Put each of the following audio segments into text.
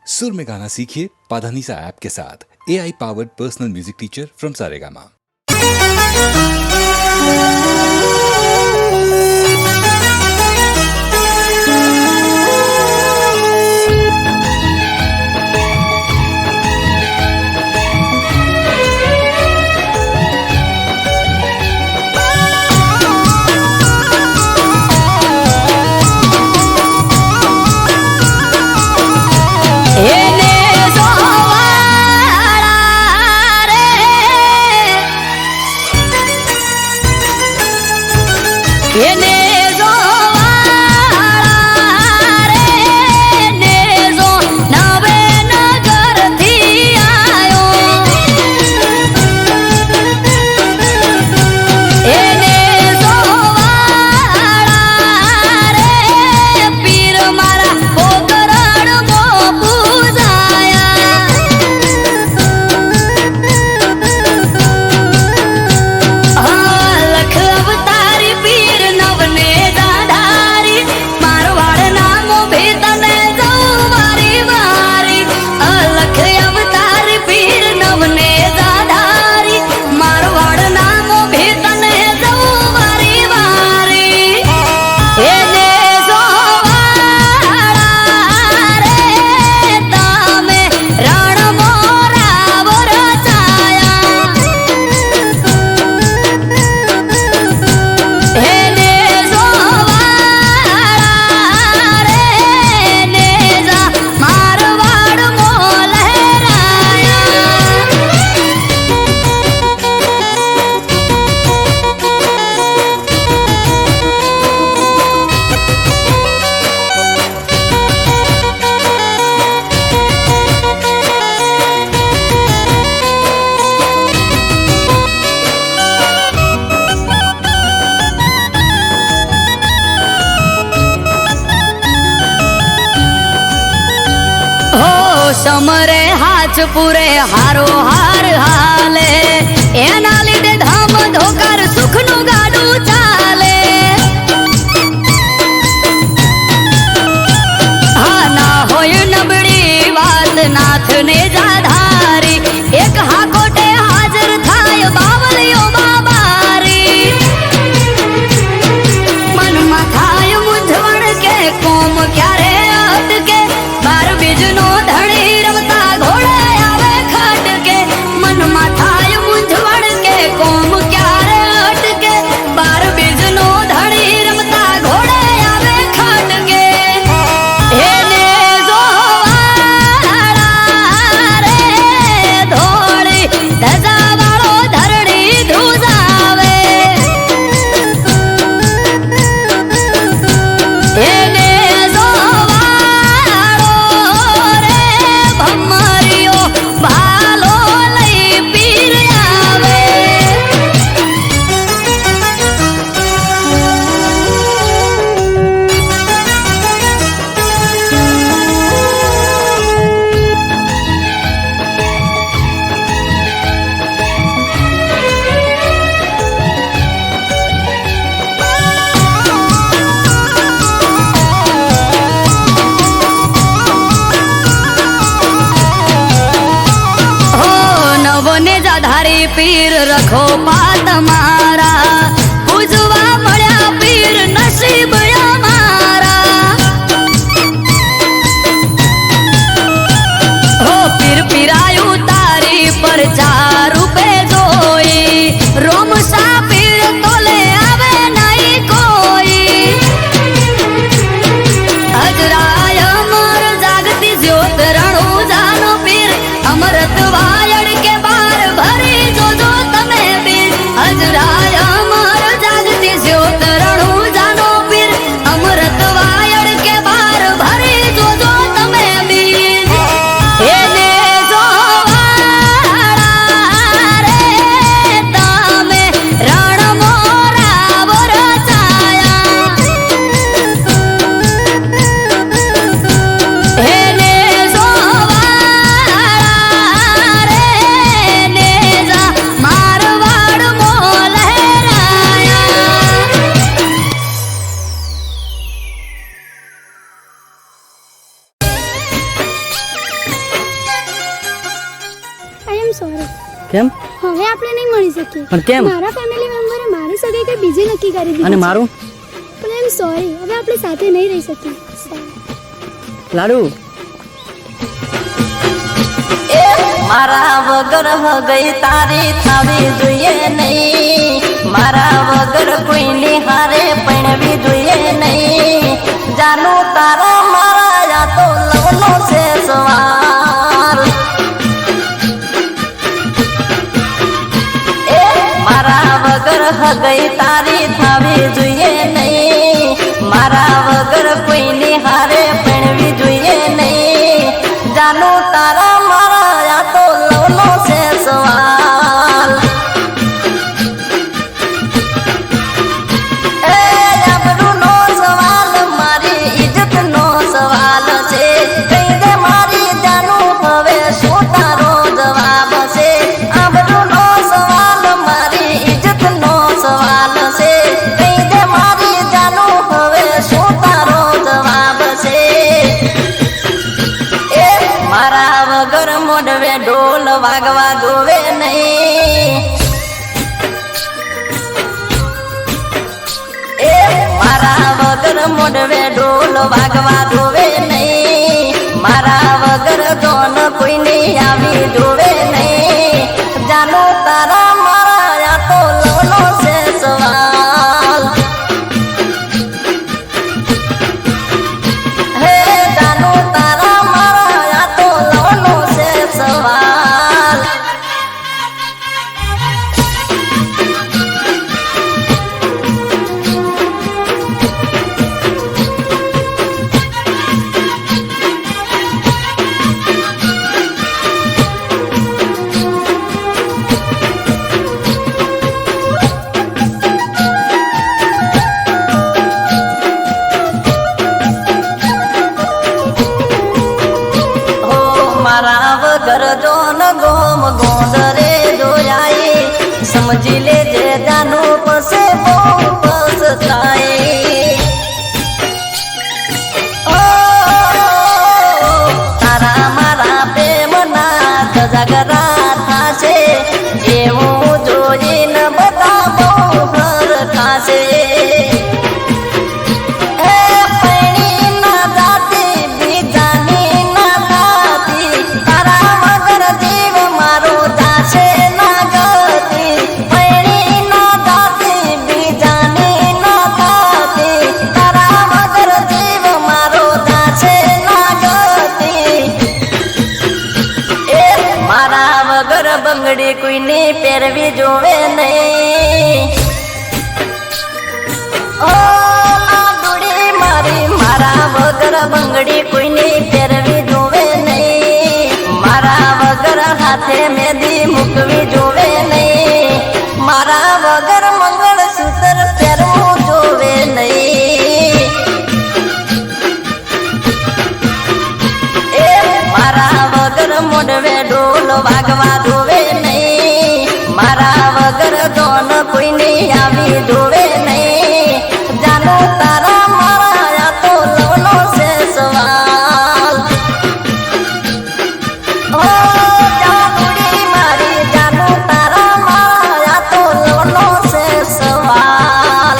सुर में गाना सीखिए पाधानीसा ऐप के साथ। AI powered personal music teacher from Saregama. समरे हाथ पूरे हारो हार हाले एना लीधे धाम धोकर सुखनु गाडू चाले हाँ ना होय नबड़ी बात नाथ ने जाधारी एक हाकोटे हाजर थाय बावलियो बाबारी मन में थाय मुंझवण के कोम क्यारे अटके बार बीजनो पीर रखो पात मारा पूजवा मळ्या पीर नसीब मारा हो पीर पीरायु तारी पर 4 रूपे जोई रोम सा पीर तोले आवे नहीं कोई अजराय अमर जागती ज्योत रणु जानो पीर अमृत वायड़ के बार भरी अजराय अमर जागती ज्योत रणु जानो કેમ? હવે આપણે નહીં મળી શકીએ. પણ કેમ? મારા ફેમિલી મેમ્બરે મારી સગાઈ કઈ બીજી નક્કી કરી દીધી અને છે. મારું? પણ એમ સોરી, હવે આપણે સાથે નહીં રહી શકીએ. લાડુ મારા વગર હગઈ તારી થાવી જોઈએ નહીં, મારા વગર કોઈની હારે પણવી જોઈએ નહીં. જાનું તારા મારા યા તો લવનો છે સવાલ. મારા વગર હગઈ તારી થાવી જોઈએ નહીં, મારા વગર કોઈની હારે પણવી જોઈએ નહીં. જાનું તારા મારા યા તો લવનો છે સવાલ. એ આબરૂનો સવાલ, મારી ઇજ્જતનો સવાલ છે. કહી દે મારી જાનું હવે શું તારો જવાબ છે? આબરૂનો સવાલ, મારી ઇજ્જતનો સવાલ છે. કહી દે મારી જાનું હવે શું તારો જવાબ છે? એ મારા વગર મોઢવે ઢોલ વાગવા જોવે નહીં, એ મારા વગર મોઢવે ઢોલ વાગવા જોવે નહીં, મારા વગર ધોન કોઈની આવી જોવે નહીં. જાનો તારા મારા યા તો લવનો છે સવાલ. હે જાનો તારા મારા યા તો લવનો છે સવાલ. હો મારા વગર જોન ગોમ ગોંદરે જોયાઈ, સમજી લેજે જાનું પસે બહુ પસ્તાય. ઓ તારા મારા પ્રેમના ધજાગરા થાશે, એવું જોઈને બધા બહુ હરખાશે. એ પૈણી ના જાતી બીજાની ના થાતી, તારા વગર જીવ મારો જાશે ના ગતી. પૈણી ના જાતી બીજાની ના થાતી, તારા વગર જીવ મારો જાશે ના ગતી. એ મારા વગર બંગડી કોઈની પહેરવી જોવે નહીં. ઓ લાડુડી મારી, મારા વગર બંગડી કોઈની પહેરવી જોવે નહીં, મારા વગર હાથે મેદી મૂકવી જોવે નહીં, મારા વગર મંગળસૂત્ર પહેરવું જોવે નહીં. એ મારા વગર મોઢવે ઢોલ વાગવા જોવે નહીં, મારા વગર ધોન કોઈની આવી જોવે નહીં. જાનો તારા મારા યા તો લવનો છે સવાલ. ઓ જાનુડી મારી, જાનો તારા મારા યા તો લવનો છે સવાલ.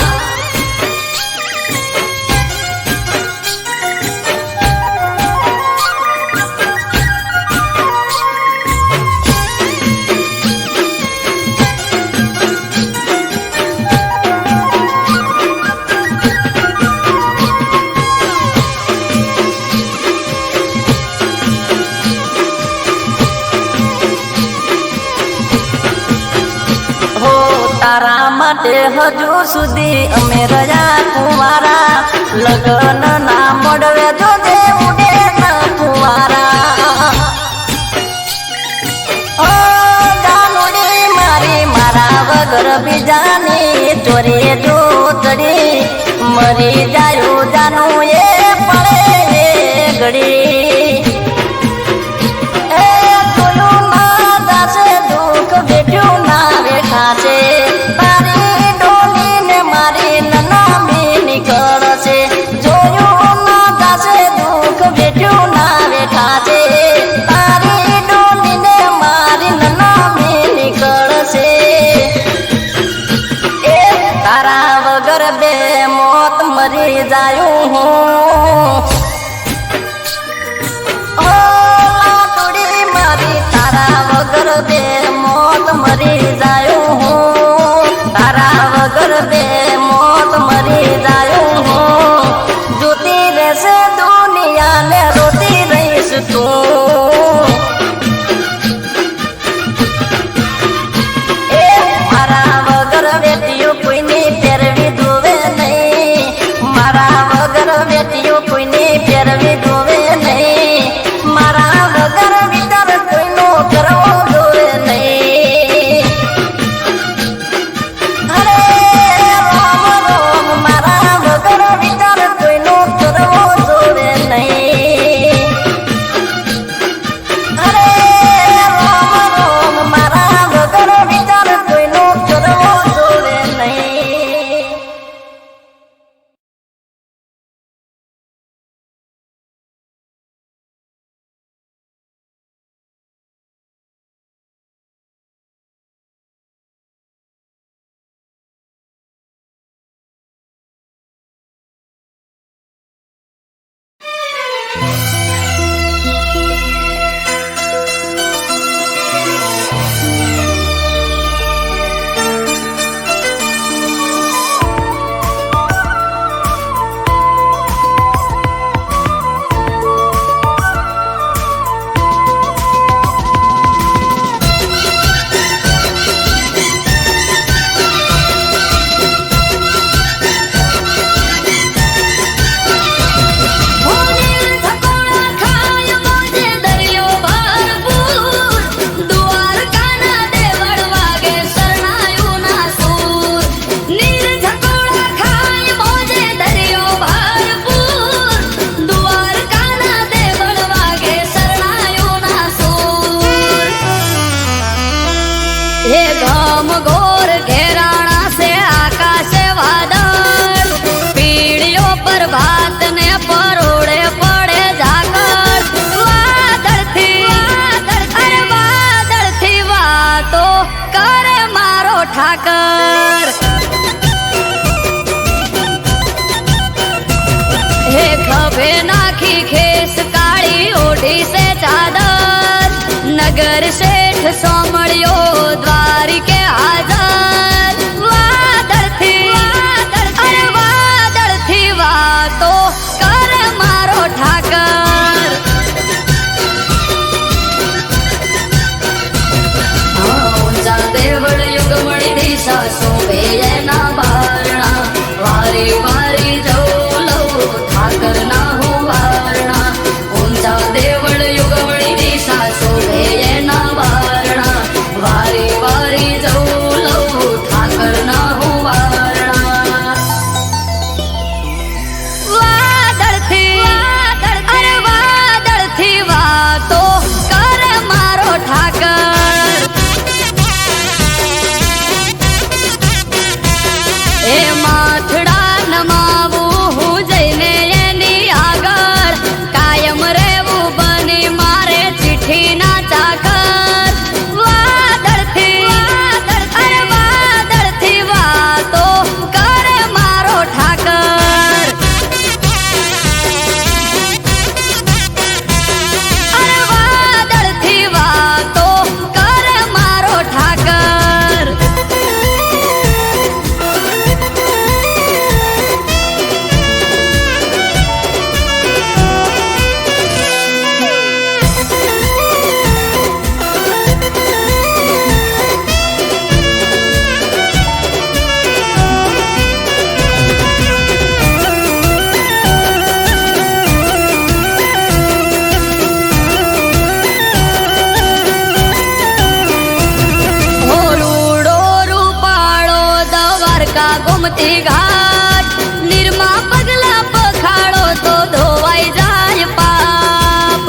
હો તારા માટે હજુ સુધી અમે રહ્યા કુંવારા, લગ્ન ના મળવે જોજે ઉડે ના કુંવારા. ઓ જાનુડી મારી, મારા વગર બીજાની ચોરી જો ચડી, મરી જાયું જાનું એ પડે એ ઘડી. એ જોયું ના જાશે દુઃખ બેઠ્યું ના વેઠાશે, તારી ડોલીને મારી નનામી નીકળશે. જોયું ના જાશે દુઃખ બેઠ્યું ના વેઠાશે, તારી ડોલીને મારી નનામી ઠાકર હે ખભે નાખી ખેસ કાળી ઓઢી સે ચાદર નગર શેઠ સોમળ્યો દ્વારિકે હાજર વાદળથી વાતો કરે મારો ઠાકર ઊંચા દેવળ યુગમણી દિશા શોભે એના બારણા વારી વારી જવું લઉં ઠાકર ના હું વારણા ઊંચા દેવળ યુગમણી દિશા શોભે એના બારણા વારી વારી જવું લઉં ઠાકર ના હું વારણા વાદળથી વાતો કરે મારો ઠાકર એ માથડા નમાવું હું જઈને એની આગળ કાયમ રહેવું બની મારે ચિઠ્ઠી ના ચાકર વાદળથી વાતો કરે મારો ઠાકર વાદળથી વાતો કરે મારો ઠાકર ગોમતી ઘાટ નિર્મા પગલા પખાડો તો ધોવાઈ જાય પાપ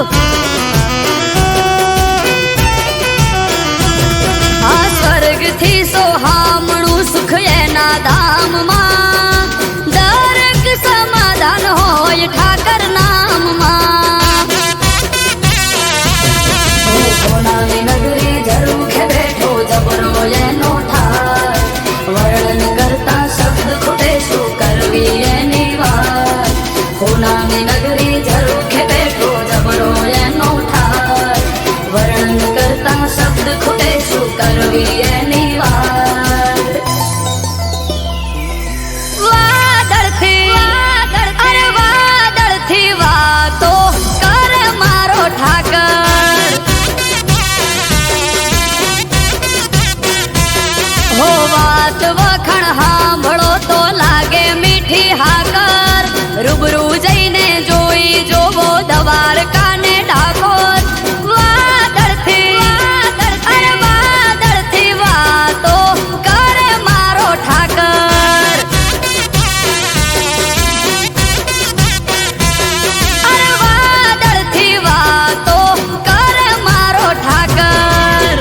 આ સ્વર્ગથી સોહામણું સુખ એના ધામમાં દરેક સમાધાન હોય ઠાકર નામમાં સોનાની નગરી ઝરૂખે બેઠો જબરો એનો ઠાર વર્ણન કરતા શબ્દ ખૂટે શું કરવી એની વાત સોનાની નગરી ઝરૂખે બેઠો જબરો એનો ઠાર વર્ણન કરતા શબ્દ ખૂટે શું કરવી એની વાત વાદળથી વાતો કરે મારો ઠાકર હો વાત વખણ સાંભળો તો લાગે મીઠી હાકર રૂબરૂ જઈને જોઈ જોવો દ્વારકાને ડાકોર વાદળથી વાતો કરે મારો ઠાકર વાદળથી વાતો કરે મારો ઠાકર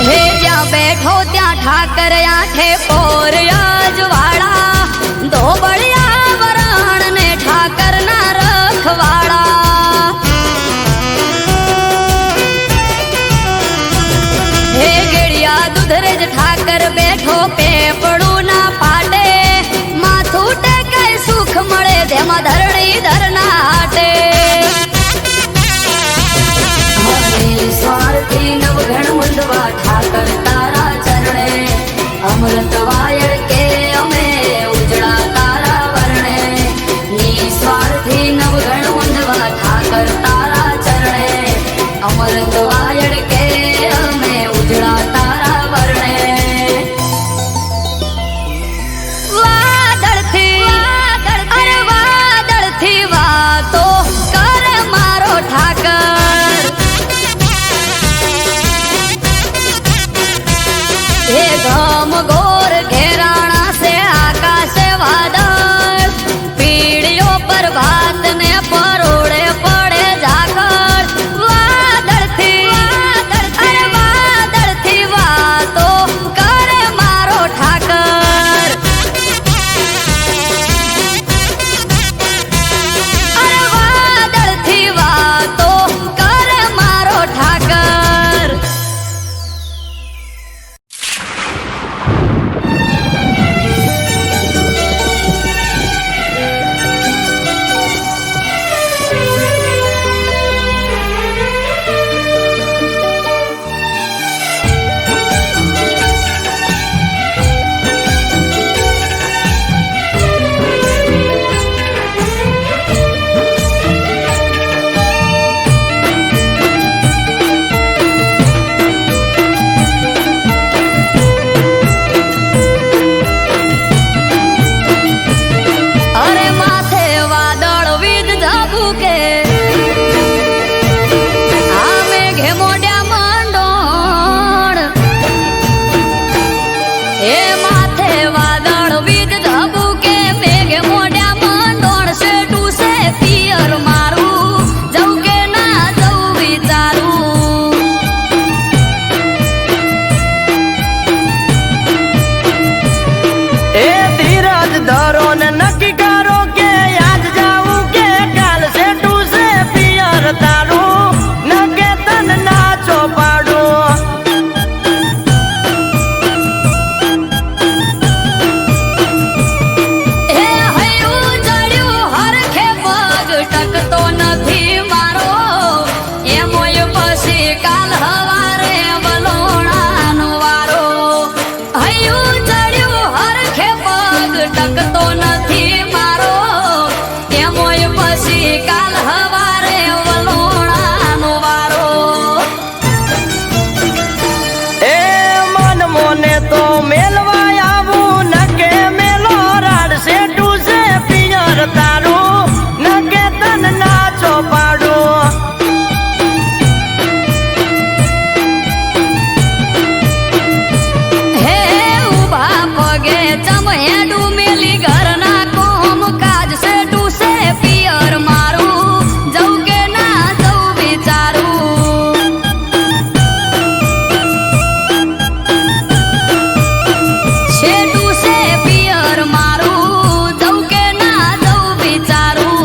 હે જ્યાં બેઠો ત્યાં ઠાકર આંખે પોર અજવાળા ધોબળિયા વરણ ને ઠાકર ના રખવાળા હે ગેડિયા દુધરેજ ઠાકર બેઠો પેપડું ના પાટે માથું ટેકાય સુખ મળે તેમાં ધરણી ધરના હાટે સ્વાર્થી નવઘણ મુંદવા ઠાકર તારા ચરણે અમૃત વાયર કે અમે ઉજળા તારા વર્ણે નિસ્વાર્થી નવઘણ મુંદવા ઠાકર તારા ચરણે અમૃત વાયર કે અમે ઉજળા તારા વર્ણે વાદળથી વાતો કરે મારો ઠાકર हे घम घोर घेराणा से તો મેલવા આવું નકે મેલો રાડશે ટુસે પિયર તારું નકે તન નાચો પાડું હે ઉભા પગે ચમહેડું મેલી ઘરના કોમ કાજ છે ટુસે પિયર મારું જવું કે ના જવું વિચારું છે ટુસે પિયર મારું જવું કે ના જવું વિચારું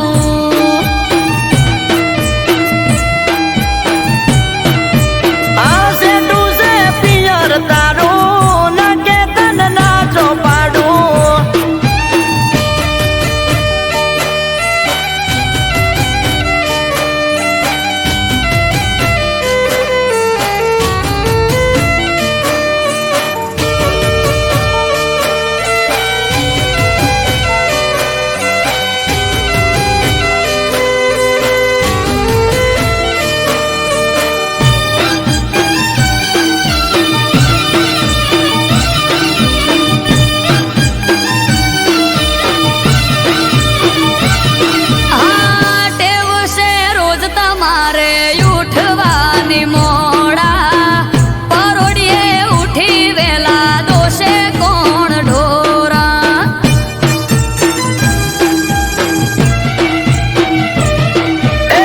આવશે ટુસે પિયર તારું નકે તન નાચો પાડું આ ટેવ છે રોજ તમારે ઉઠવાની મોડા પરોડીએ ઉઠી વેલા દોષે કોણ ઢોરા એ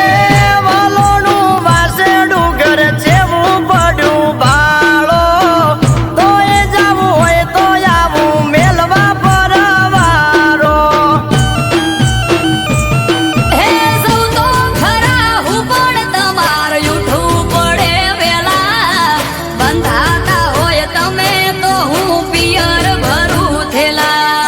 વાલોનું વાસેડું ઘર જેવું પડ્યું ભાળો તોય જાવું હોય તો આવું મેલવા પરવારો હે સૌ તો ખરા હું પણ તમારે ઉઠવું પડે વેલા બંધાતા હોય તમે તો હું પિયર ભરું થેલા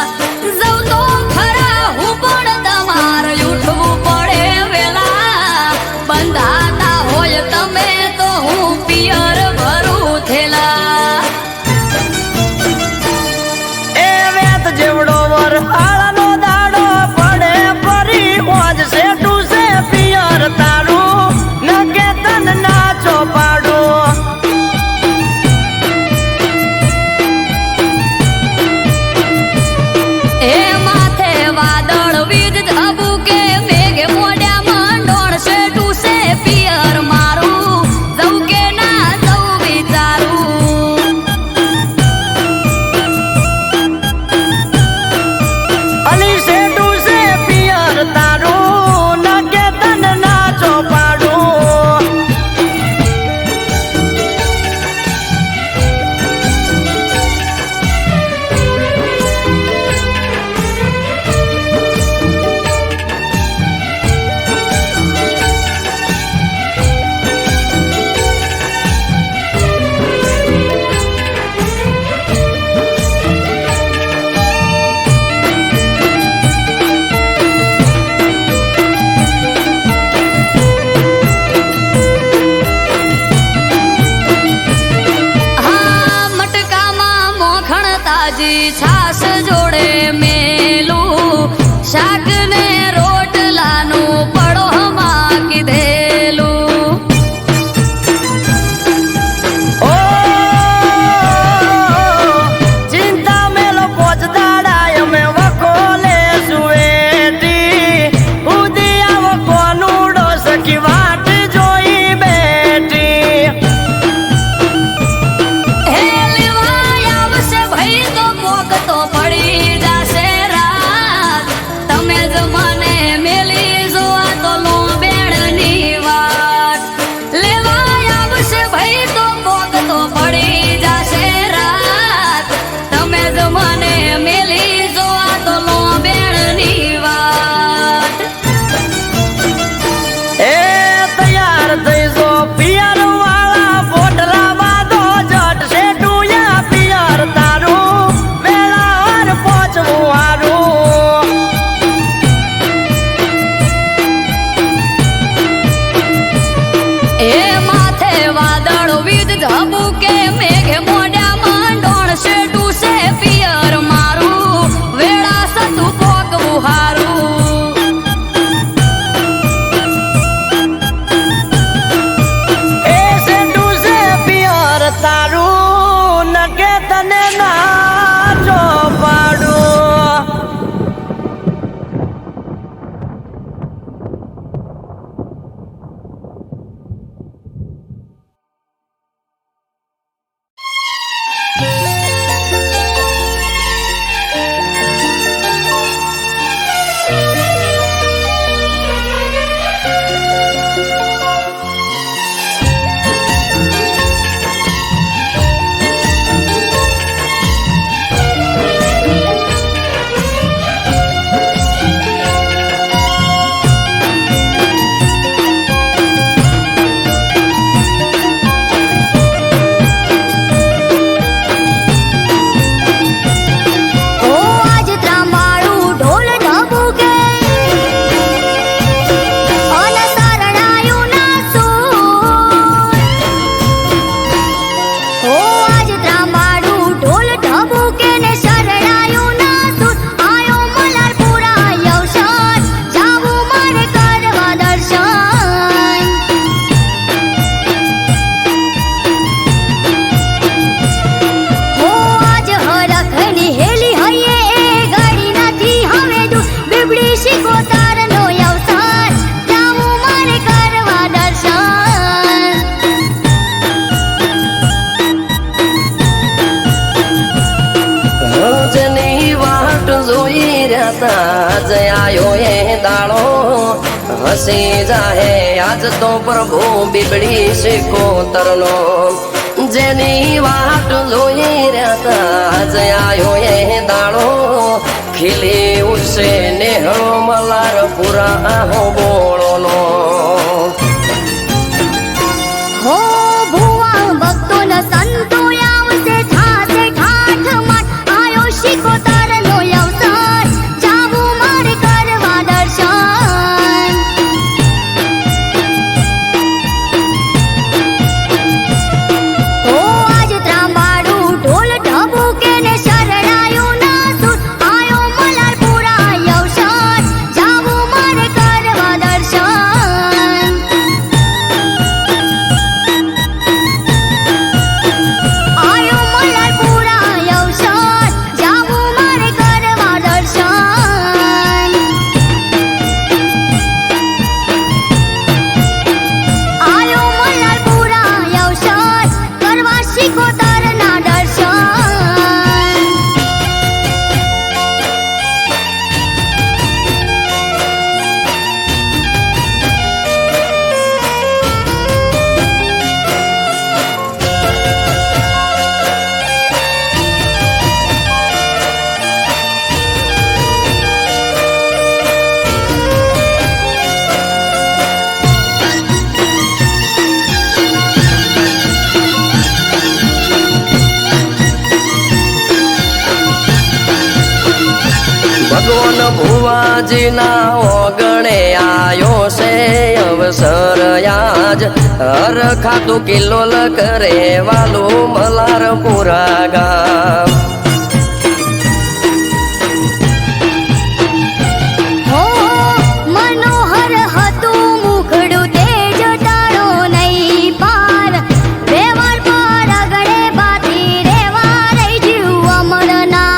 સૌ તો ખરા હું પણ તમારે ઉઠવું પડે વેલા બંધાતા હોય તમે તો હું પિયર ભરું થેલા એ વેત જેવડો વર હાળનો દાડો પડે ફરી વાજશે ટુસે પિયર તારું નકે તન નાચો પાડું એ માથે વાદળ વીજ ઝબુકે મેઘે મોઢ્યા મંડોળ છે ટુસે પિયર મારું જવું કે ના જવું વિચારું અલી સે ટુસે પિયર તારું નકે તન નાચો પાડું હા મટકામાં મોખણ તાજી છાશ જોડે મેલું શાક ને રોટલાનું પડોમાં કીધેલું ઓ ચિંતા મેલો પોચ દાડા અમે વખોલે સુવેટી ઉદી આવો કોનુડો સખી વાટ જોઈ બેઠી હે લેવાય આવશે ભાઈ તો પોક તો પડી જાશે રાત તમે જ મને મેલી જોવા તો લો બેડની વાત લેવાય આવશે ભાઈ તો પોક તો પડી જાશે રાત તમે જ મને મેલી જોવા તો લો બેડની વાત એ તૈયાર થઈ જો પિયર વાળા પોટલા બાંધો જટ છે ટુયા પિયર તારું વેળાવાર પહોંચવું હારું એ માથે વાદળ વીજ ઝબુકે મેઘે મોઢ્યા મંડોળ છે ટુસે પિયર મારું વેળા સતું પોકવું હારું એ છે ટુસે પિયર તારું નકે તને ના જ આયો એ દાડો હસી જાહે આજ તો પ્રભુ બીબડી શિકોતરનો જેની વાટ જોઈ રહ્યા આજ આયો એ દાડો ખીલી ઉઠશે નેહળો મલાર પુરા હો બોળોનો હો ભુવા ભક્તોના સંતો આવશે થાશે ઠાઠ માઠ આયો શિકોતરનો અવસર જાવું મારે કરવા દર્શન હો આજ ત્રાંબાડું ઢોલ ઢબુકે ને શરણાયું ના સુર આયો મલારપુરા અવસર જાવું મારે કરવા દર્શન આયો મલારપુરા અવસર જાવું મારે કરવા દર્શન આયો મલારપુરા અવસર કરવા શિકોતરના દર્શન ભગવાન ભુવાજીના ઓગણે આયો છે અવસર આજ હર ખાતું કિલ્લોલ કરે વાલું મલારપુરા ગામ હો મનોહર હતું મુખડું તેજ તારો નહીં પાર વ્યવહાર પર આગળે બાથી રેવા રહી જીવ અમરના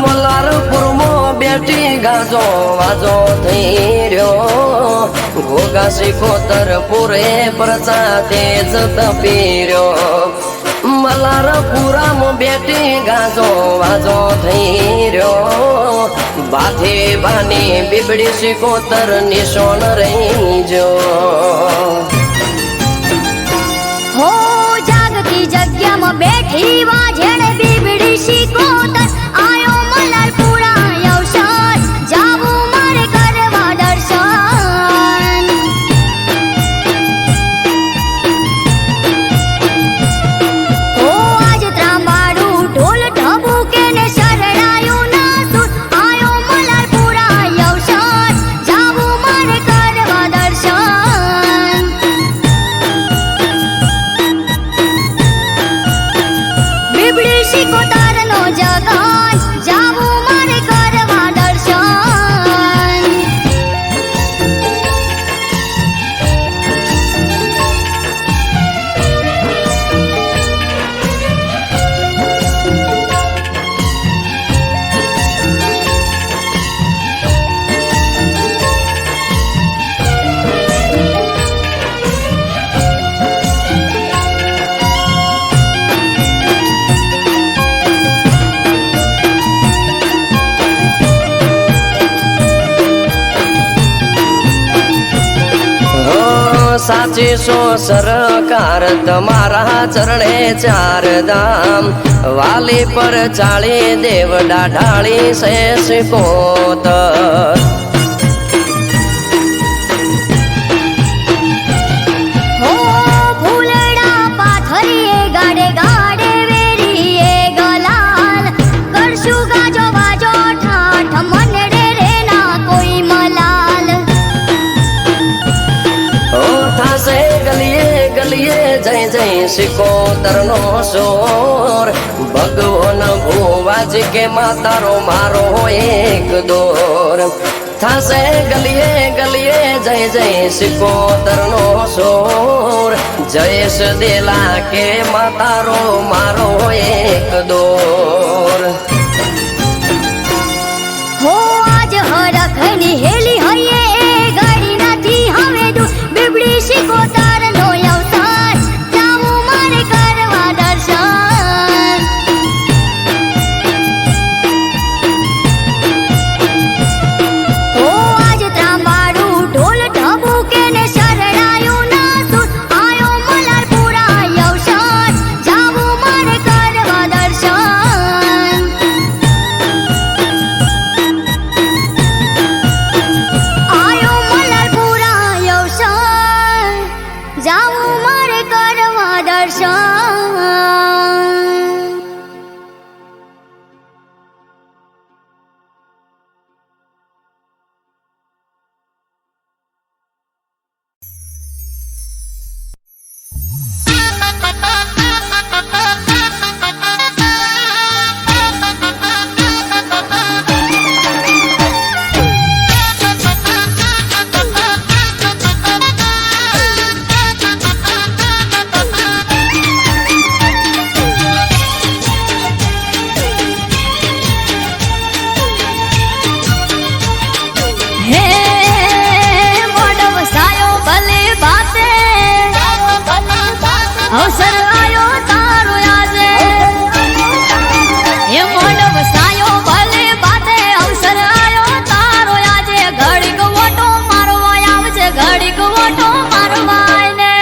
મલારપુરમાં બેઠી ગાજો વાજો થઈ રહ્યો ઘોઘા શિકોતર પૂરે પ્રજાતે જ તપી રહ્યો મલારપુરામાં બેઠી ગાજો વાજો થઈ રહ્યો બાથે બાની બીબડી શિકોતર નિશોન રહી જો હો જાગતી જગ્યામાં બેઠી વાજણે બીબડી શિકોતર આયો મલારપુરા અવસર જાવું મારે કરવા દર્શન હો આજ ત્રાંબાડું ઢોલ ઢબુકે ને શરણાયું ના સુર આયો મલારપુરા અવસર જાવું મારે કરવા દર્શન બીબડી શિકોતરનો સાચીસો સરકાર તમારા ચરણે ચાર ધામ વાલી પર ચાળી દેવડા ઢાળી શેષ કોતર હો ફૂલડા પાથરીએ ગાડે ગાડે વેરીએ ગલાલ કરશું ગાજો વાજો ઠાઠ મનડે રે ના કોઈ મલાલ ઓ થાશે ગલીએ ગલીએ જય જય સિકોતર નો સોર ભગવાન ભુવાજ કે માતારો મારો એક દોર થાશે ગલીએ ગલીએ જય જય સિકોતર નો સોર જયેશ દેલા કે માતારો મારો એક દોર હો આજ હરખની હેલી હૈયે એ ગાડી નથી હવે દૂર બીબડી શિકોતર નો અવતાર જાવું મારે કરવા દર્શન હો આજ ત્રાંબાડું ઢોલ ઢબુકે ને શરણાયું ના સુર આયો મલારપુરા અવસર જાવું મારે કરવા દર્શન આયો મલારપુરા અવસર જાવું મારે કરવા દર્શન હે મોડવ સાયો ભલે બાતે અવસર આયો તારો આજે હે મોડવ સાયો ભલે બાતે અવસર આયો તારો આજે ઘડીક ઓટો મારવા આવજે ઘડીક ઓટો મારવા ને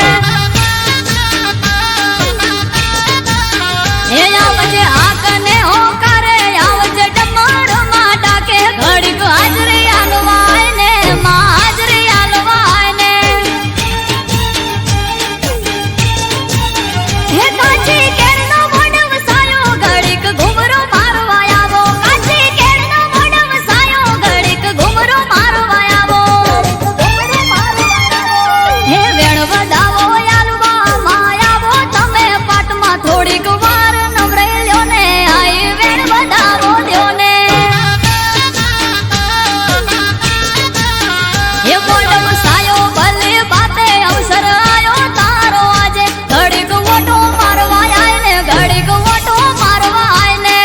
હે આવજે આકને હોકારે આવજે ડમર માટાકે ઘડીક હાજરી આલવાય ને માં હાજરી આલવાય ને હે કાચી કેળનો મોડવ સાયો ઘડીક ઘુમરો મારવા આવો કાચી કેળનો મોડવ સાયો ઘડીક ઘુમરો મારવા આવો હે વેણ વધાવો આલવા માં આવો તમે પાટમાં થોડીક વાર નવરે લ્યો ને આઈ વેણ વધાવો દ્યો ને હે મોડવ સાયો ભલે બાતે અવસર આયો તારો આજે ઘડીક ઓટો મારવા આય ને ઘડીક ઓટો મારવા આય ને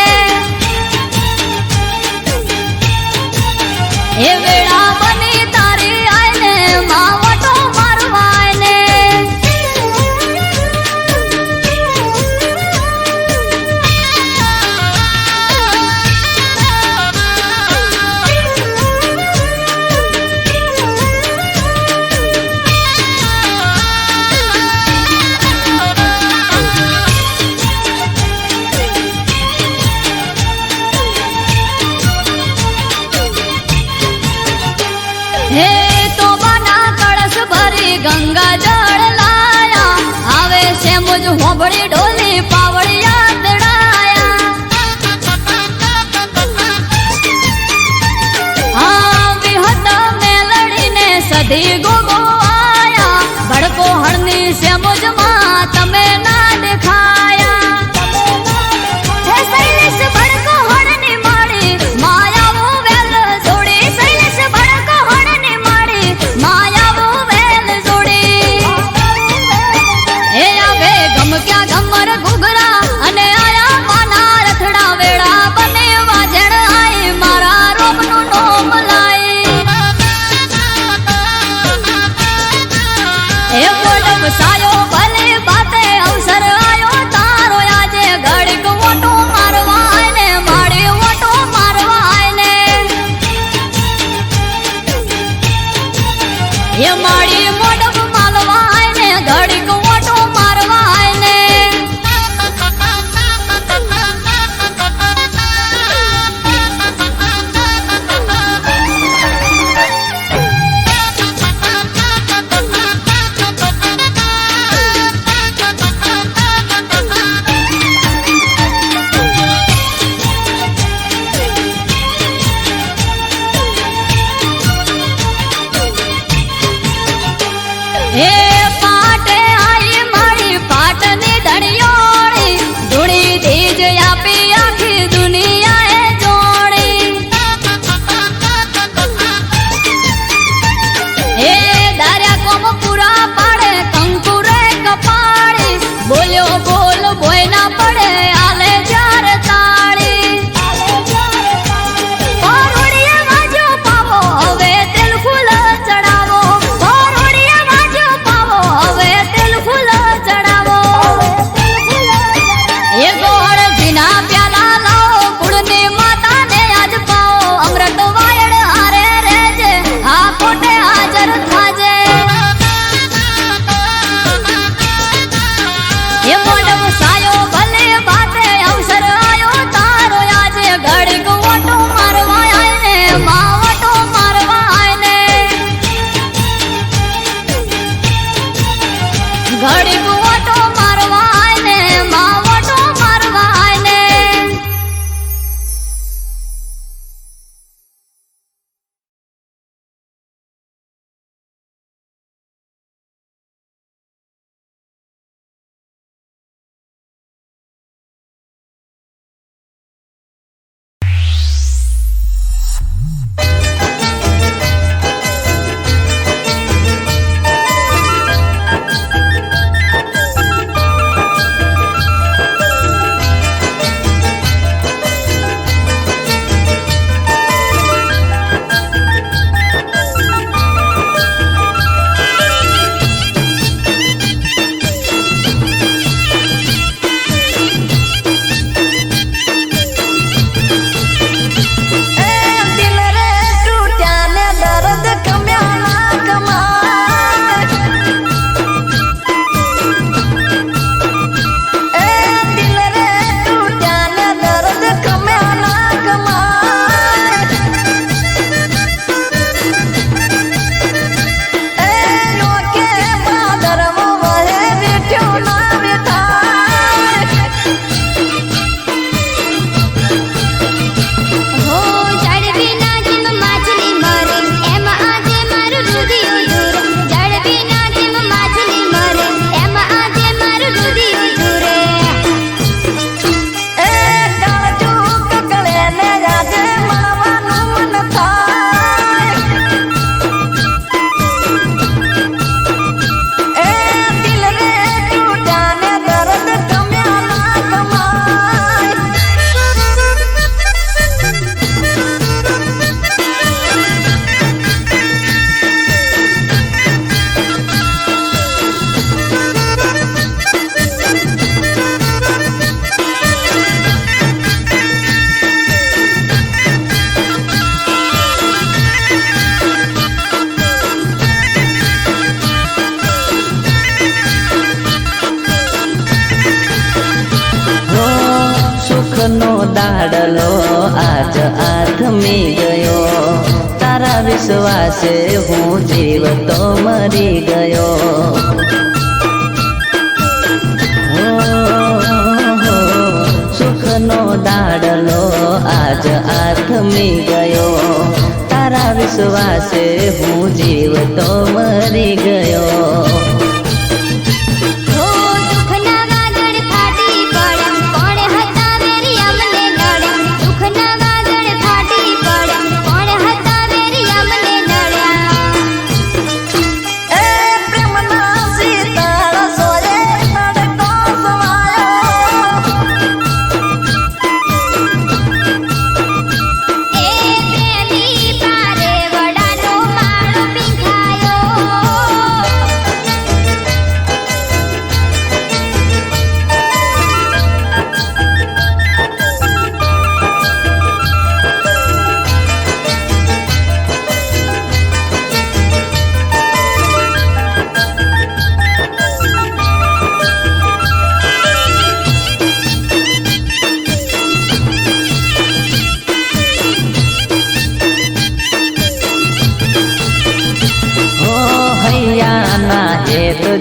હે વેળા બની તારી આય ને માં ઓટો મારવા આય ને હે તો બાના કળશ ભરી ગંગા જળ લાયા આવે છે મુજ હોબળી ઢોલી પાવડિયા દડાયા હા વિહત મેલડીને સધી ગોગો આયા ભડકો હળની છે મુજમાં તમે ના દેખાયા હે શૈલેષ ભડકો હળની માળી માયાવો વેલ જોડી શૈલેષ ભડકો હળની માળી માયાવો વેલ જોડી હે આવે ગમક્યા ગમર ઘુઘરા અને આયા માના રથડા વેળા બને વાજણ આઈ મારા રોમનું નોમ લાઈ હે મોડવ સાયો ભલે બાતે અવસર આયો તારો આજે ઘડીક ઓટો મારવા આય ને માડી ઓટો મારવા આય ને હે માડી મોડવ માલવા આય ને ગરીબ ઓટો મારવા ને માં ઓટો મારવા ને સુખનો દાડલો આજ આથમી ગયો, તારા વિશ્વાસે હું જીવતો મરી ગયો. સુખનો દાડલો આજ આથમી ગયો, તારા વિશ્વાસે હું જીવતો મરી ગયો.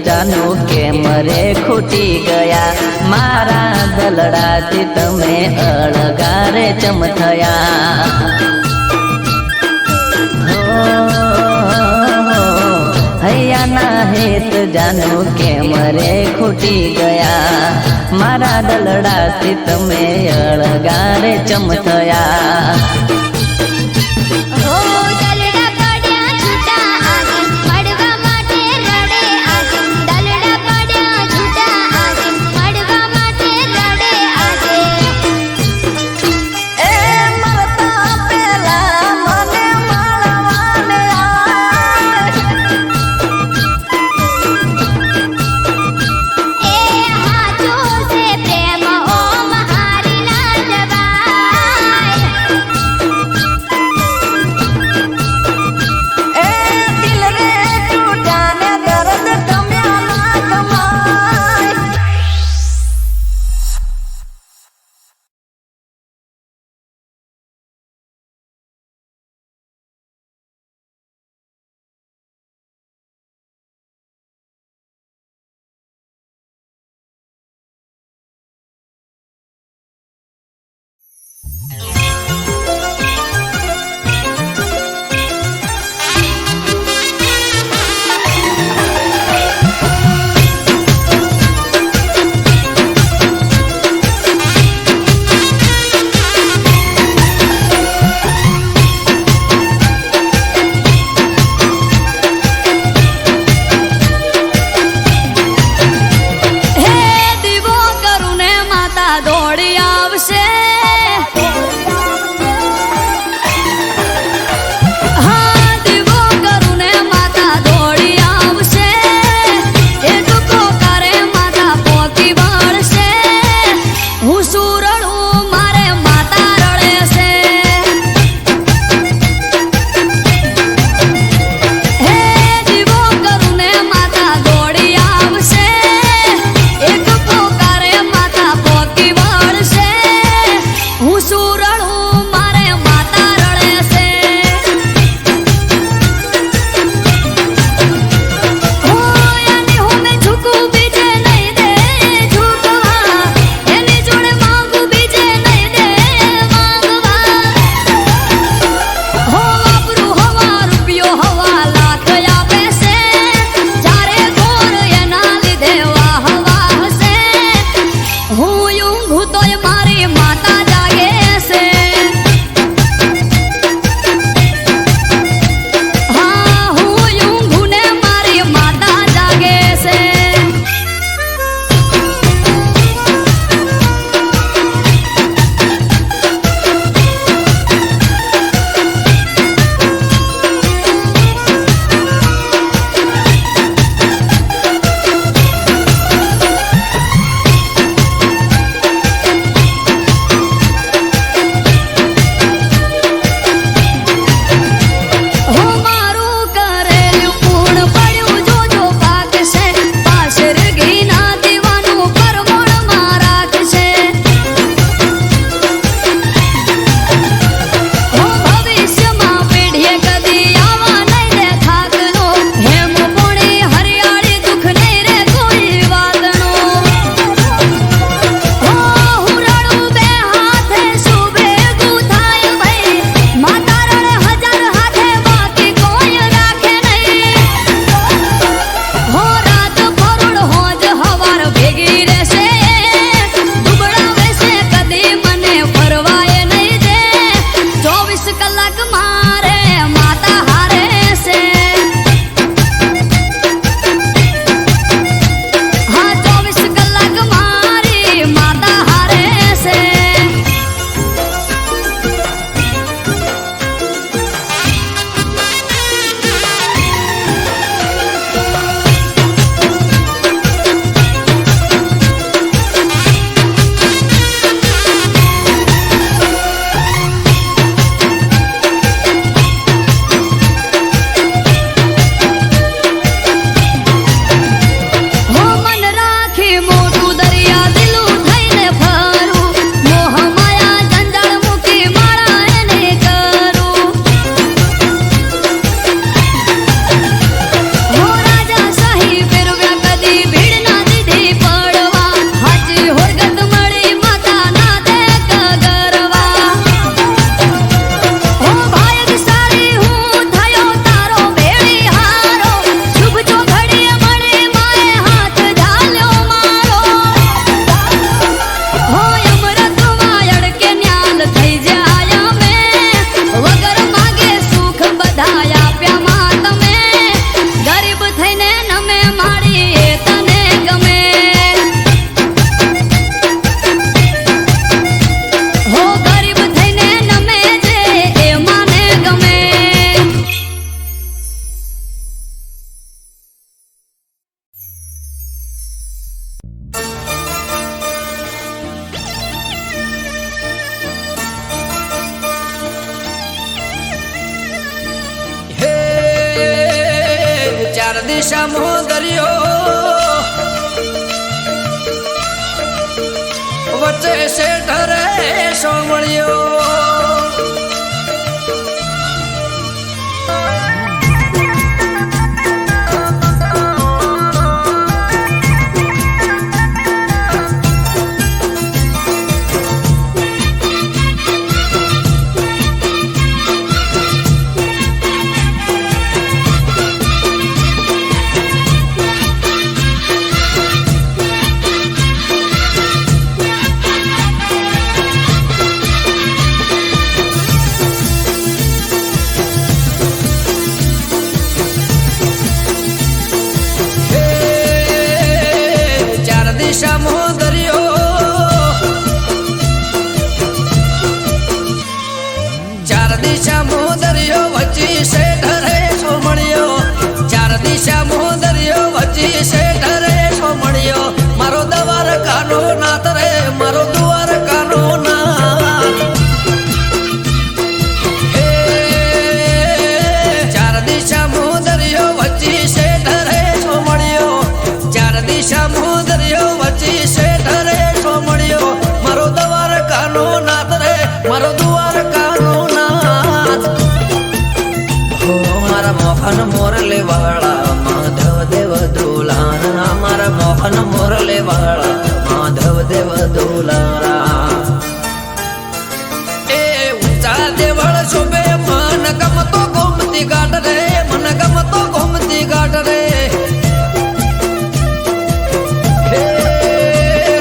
જાનો કે મરે ખૂટી ગયા, મારા દલડાથી તમે અળગારે ચમથયા. હૈયાના હેત જાનો કે મરે ખૂટી ગયા, મારા દલડાથી તમે અળગારે ચમથયા. ચાર દિશામાં દરિયો વચ્ચે શેઠ રે સોમળિયો મારો દવાર કાનો નાથ રે મારો દુવાર કાનો નાથ હે ચાર દિશા મોદરિયો વચ્ચે શેઠ રે સોમળિયો ચાર દિશા મોદરિયો વચ્ચે શેઠ રે સોમળિયો મારો દવાર કાનો નાથ રે મારો દુવાર કાનો નાથ હો મારા મોહન મોરલે વાળા માધવ દેવ દુલારા મારા મોહન મોરલે વાળા માધવ દેવ દુલારા એ ઊંચા દેવળ શોભે મન ગમતો ગોમતી ઘાટ રે મન ગમતો ગોમતી ઘાટ રે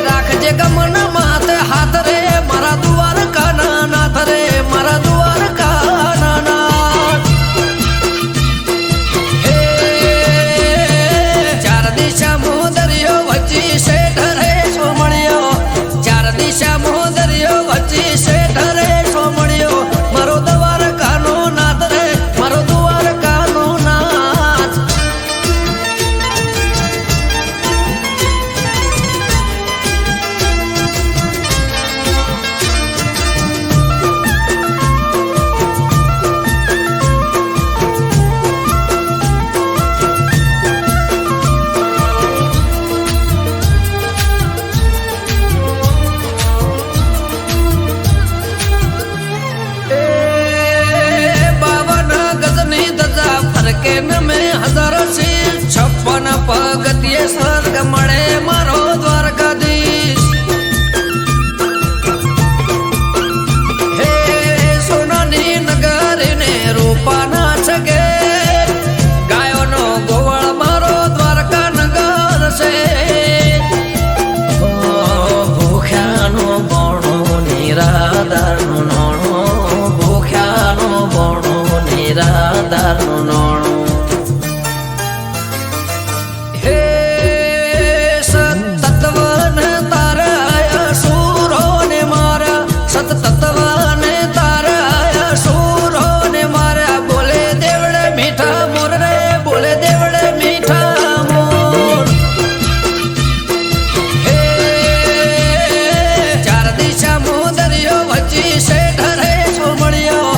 રાખજે ગમન માથે હાથ રે મારા દુવાર કાના નાથ રે મારા દુવાર કાના નાથ ચાર દિશા મોદરિયો વચ્ચે શેઠ રે સોમળિયો ચાર દિશા મોદરિયો વચ્ચે શેઠ રે સોમળિયો મારો દવાર કાનો નાથ રે મારો દુવાર કાનો નાથ ફરકે મેં હજાર છે 56 પગથિયે સ્વર્ગ મળે મારો દ્વારકાધીશ હે સોનાની નગરી ને રૂપાના છગે ગાયોનો ગોવાળ મારો દ્વારકા નગર છે ભૂખ્યાનો બોણો નિરાધારનું નોણો ભૂખ્યાનો બોણો નિરાધારનું નોણું હે સતતત્વન તારા સુરો ને મારા સતતત્વન તારા સુરો ને મારા બોલે દેવડે મીઠા મોર રે બોલે દેવડે મીઠા મોર હે ચાર દિશા મોદરિયો વચ્ચે શેઠ રે સોમળિયો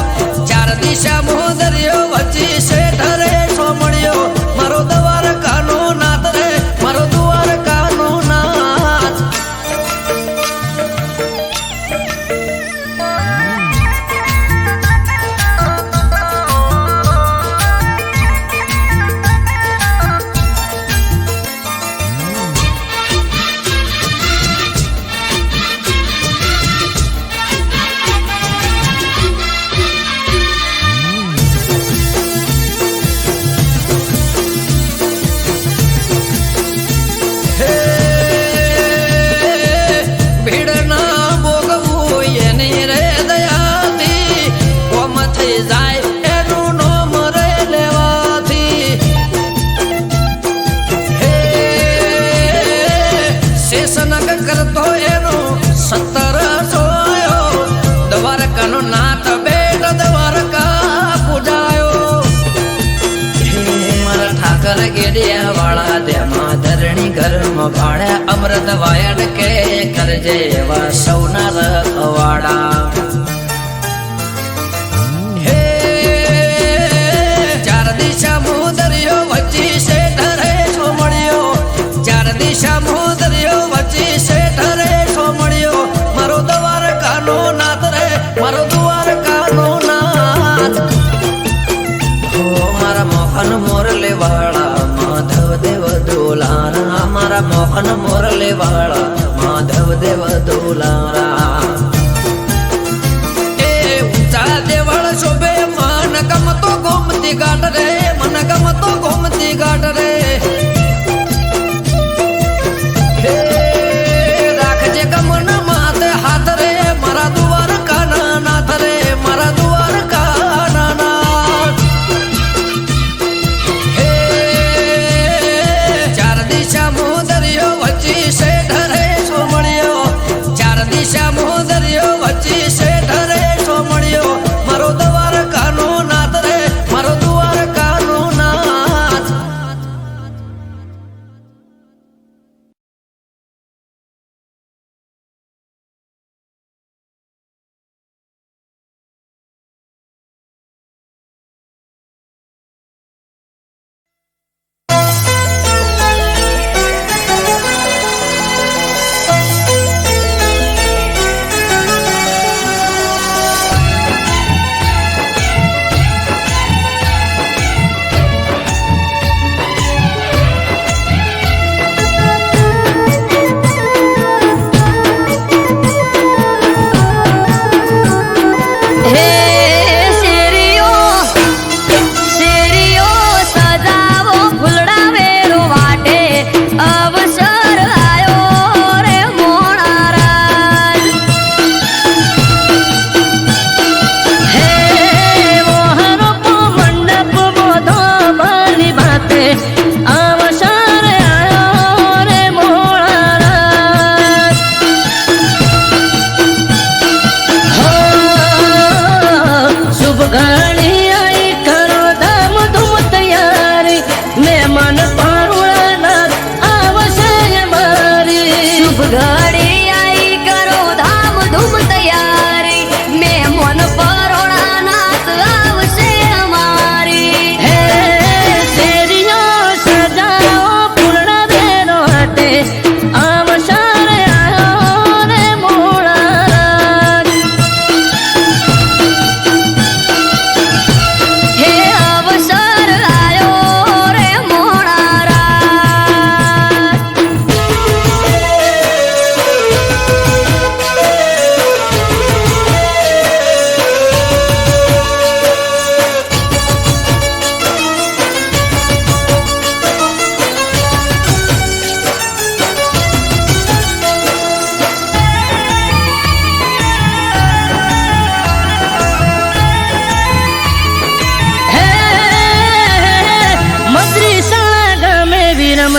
ચાર દિશા મોદરિયો વચ્ચે શેઠ રે સોમળિયો મારો દવાર કાનો નાથ રે મારો દુવાર કાનો નાથ કરતો એનો 17 સોયો દ્વારકાનો નાથ બેટ દ્વારકા પૂજાયો મારા ઠાકર ગેડિયા વાળા તેમાં ધરણી ઘરમાં ભાડ્યા અમૃત વાયડ કે કરજે એવા સૌના રખવાડા હે ચાર દિશા મોદરિયો વચ્ચે છે રે વાળા માધવ દેવ દુલારા એ ઊંચા દેવળ શોભે મન ગમતો ગોમતી ઘાટ રે મન ગમતો ગોમતી ઘાટ રે રાખજે ગમન માથે હાથ રે મારા દ્વારકા નાથ રે મારા દ્વારકા નાથ ચાર દિશા મોદરિયો વચ્ચી શેઠ રે સોમણિયો ચાર દિશા મોદરિયો વચ્ચી શેઠ રે સોમણિયો મારો દ્વારકાનો નાથ રે મારો દ્વારકાનો નાથ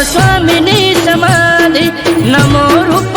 સ્વામીની સમાધિ નમો રૂપ